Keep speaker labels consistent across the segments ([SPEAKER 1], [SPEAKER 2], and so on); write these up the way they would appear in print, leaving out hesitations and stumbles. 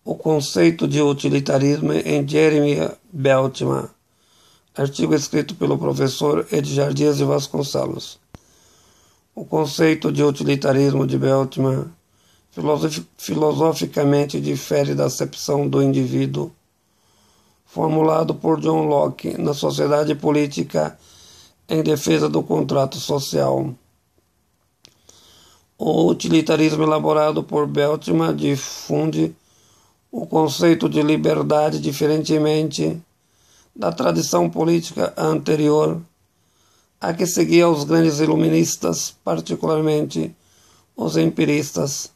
[SPEAKER 1] O conceito de utilitarismo em Jeremy Beltman, artigo escrito pelo professor Edgar Dias de Vasconcelos. O conceito de utilitarismo de Beltman filosoficamente difere da acepção do indivíduo formulado por John Locke na Sociedade Política em Defesa do Contrato Social. O utilitarismo elaborado por Beltman difunde o conceito de liberdade diferentemente da tradição política anterior a que seguia os grandes iluministas, particularmente os empiristas.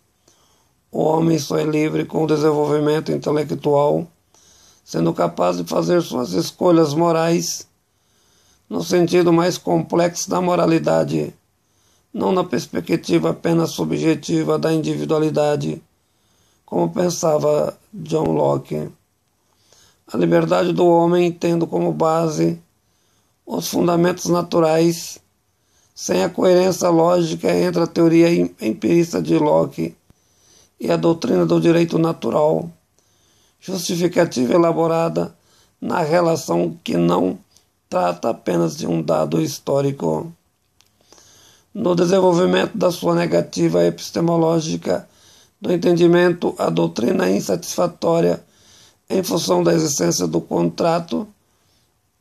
[SPEAKER 1] O homem só é livre com o desenvolvimento intelectual, sendo capaz de fazer suas escolhas morais no sentido mais complexo da moralidade, não na perspectiva apenas subjetiva da individualidade, como pensava John Locke. A liberdade do homem tendo como base os fundamentos naturais, sem a coerência lógica entre a teoria empirista de Locke e a doutrina do direito natural, justificativa elaborada na relação que não trata apenas de um dado histórico. No desenvolvimento da sua negativa epistemológica do entendimento, a doutrina insatisfatória em função da existência do contrato,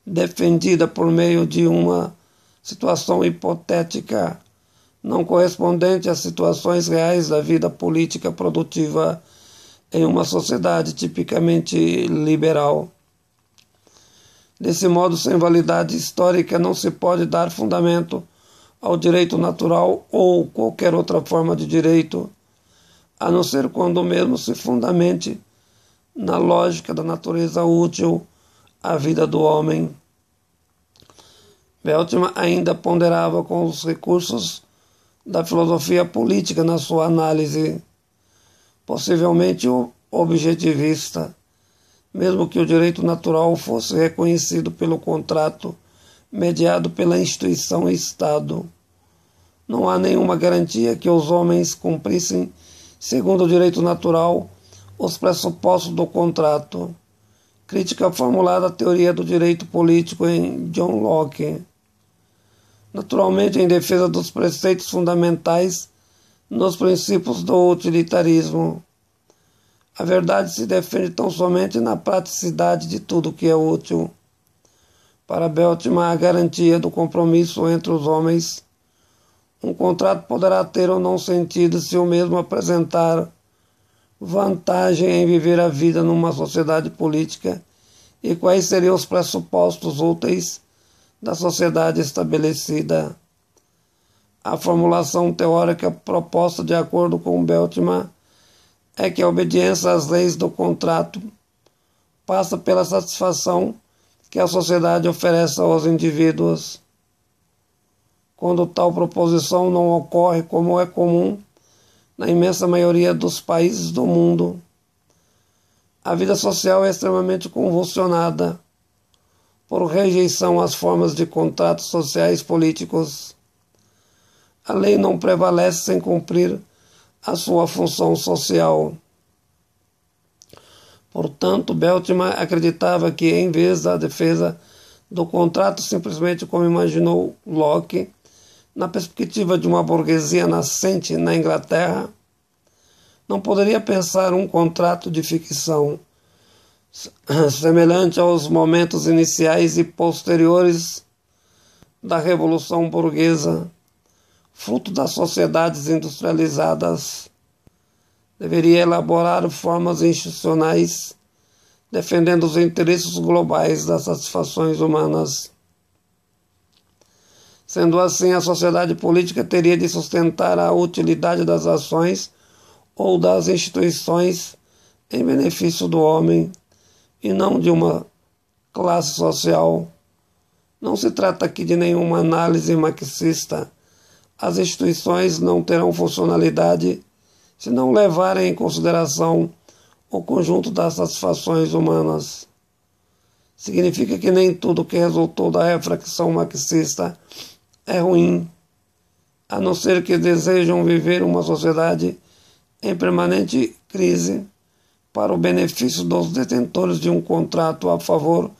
[SPEAKER 1] defendida por meio de uma situação hipotética não correspondente às situações reais da vida política produtiva em uma sociedade tipicamente liberal. Desse modo, sem validade histórica, não se pode dar fundamento ao direito natural ou qualquer outra forma de direito, a não ser quando o mesmo se fundamente na lógica da natureza útil à vida do homem. Beltman ainda ponderava com os recursos da filosofia política na sua análise, possivelmente objetivista, mesmo que o direito natural fosse reconhecido pelo contrato mediado pela instituição Estado. Não há nenhuma garantia que os homens cumprissem, segundo o direito natural, os pressupostos do contrato. Crítica formulada à teoria do direito político em John Locke. Naturalmente, em defesa dos preceitos fundamentais nos princípios do utilitarismo. A verdade se defende tão somente na praticidade de tudo que é útil. Para Beltman, a garantia do compromisso entre os homens. Um contrato poderá ter ou não sentido se o mesmo apresentar vantagem em viver a vida numa sociedade política e quais seriam os pressupostos úteis da sociedade estabelecida. A formulação teórica proposta de acordo com Beltman é que a obediência às leis do contrato passa pela satisfação que a sociedade oferece aos indivíduos. Quando tal proposição não ocorre, como é comum na imensa maioria dos países do mundo, a vida social é extremamente convulsionada por rejeição às formas de contratos sociais políticos. A lei não prevalece sem cumprir a sua função social. Portanto, Beltman acreditava que, em vez da defesa do contrato, simplesmente como imaginou Locke, na perspectiva de uma burguesia nascente na Inglaterra, não poderia pensar um contrato de ficção semelhante aos momentos iniciais e posteriores da Revolução Burguesa, fruto das sociedades industrializadas. Deveria elaborar formas institucionais defendendo os interesses globais das satisfações humanas. Sendo assim, a sociedade política teria de sustentar a utilidade das ações ou das instituições em benefício do homem e não de uma classe social. Não se trata aqui de nenhuma análise marxista. As instituições não terão funcionalidade se não levarem em consideração o conjunto das satisfações humanas. Significa que nem tudo que resultou da reflexão marxista é ruim, a não ser que desejam viver uma sociedade em permanente crise, para o benefício dos detentores de um contrato a favor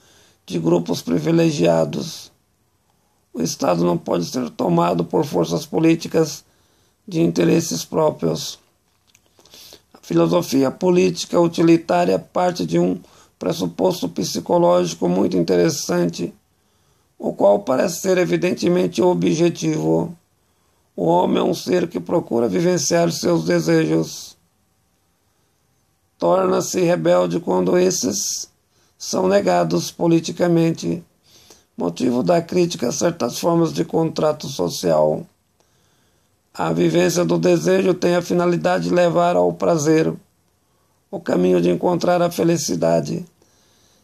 [SPEAKER 1] de grupos privilegiados. O Estado não pode ser tomado por forças políticas de interesses próprios. A filosofia política utilitária parte de um pressuposto psicológico muito interessante, o qual parece ser evidentemente objetivo. O homem é um ser que procura vivenciar seus desejos. Torna-se rebelde quando esses são negados politicamente, motivo da crítica a certas formas de contrato social. A vivência do desejo tem a finalidade de levar ao prazer, o caminho de encontrar a felicidade.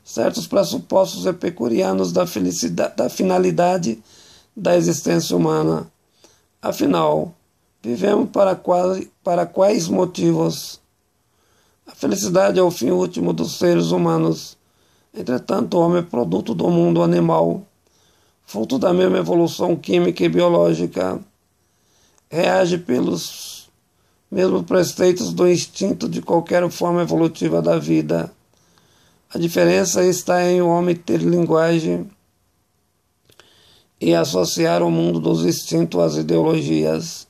[SPEAKER 1] Certos pressupostos epicurianos da finalidade da existência humana. Afinal, vivemos para quais motivos? A felicidade é o fim último dos seres humanos. Entretanto, o homem é produto do mundo animal, fruto da mesma evolução química e biológica. Reage pelos mesmos preceitos do instinto de qualquer forma evolutiva da vida. A diferença está em o homem ter linguagem e associar o mundo dos instintos às ideologias.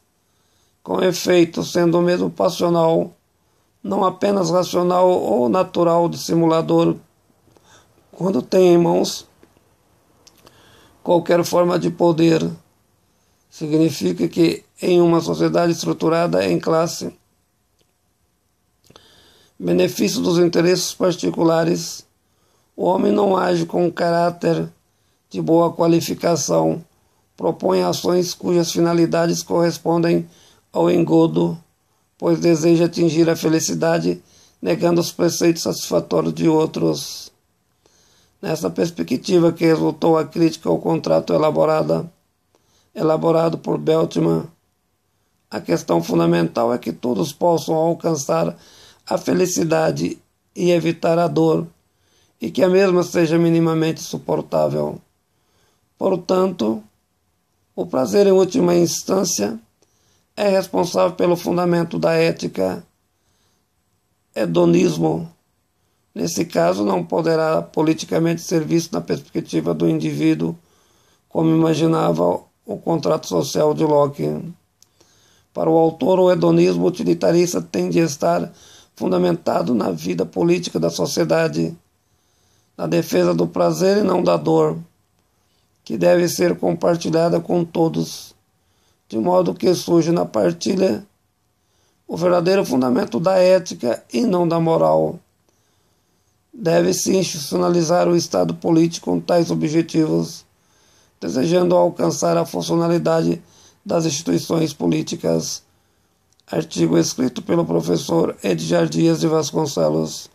[SPEAKER 1] Com efeito, sendo o mesmo passional, não apenas racional ou natural dissimulador, quando tem em mãos qualquer forma de poder, significa que em uma sociedade estruturada em classe, benefício dos interesses particulares, o homem não age com caráter de boa qualificação, propõe ações cujas finalidades correspondem ao engodo, pois deseja atingir a felicidade, negando os preceitos satisfatórios de outros. Nessa perspectiva que resultou a crítica ao contrato elaborado por Beltman, a questão fundamental é que todos possam alcançar a felicidade e evitar a dor, e que a mesma seja minimamente suportável. Portanto, o prazer, em última instância, é responsável pelo fundamento da ética. Hedonismo, nesse caso, não poderá politicamente ser visto na perspectiva do indivíduo, como imaginava o contrato social de Locke. Para o autor, o hedonismo utilitarista tem de estar fundamentado na vida política da sociedade, na defesa do prazer e não da dor, que deve ser compartilhada com todos, de modo que surge na partilha o verdadeiro fundamento da ética e não da moral. Deve-se institucionalizar o Estado político com tais objetivos, desejando alcançar a funcionalidade das instituições políticas. Artigo escrito pelo professor Edgar Dias de Vasconcelos.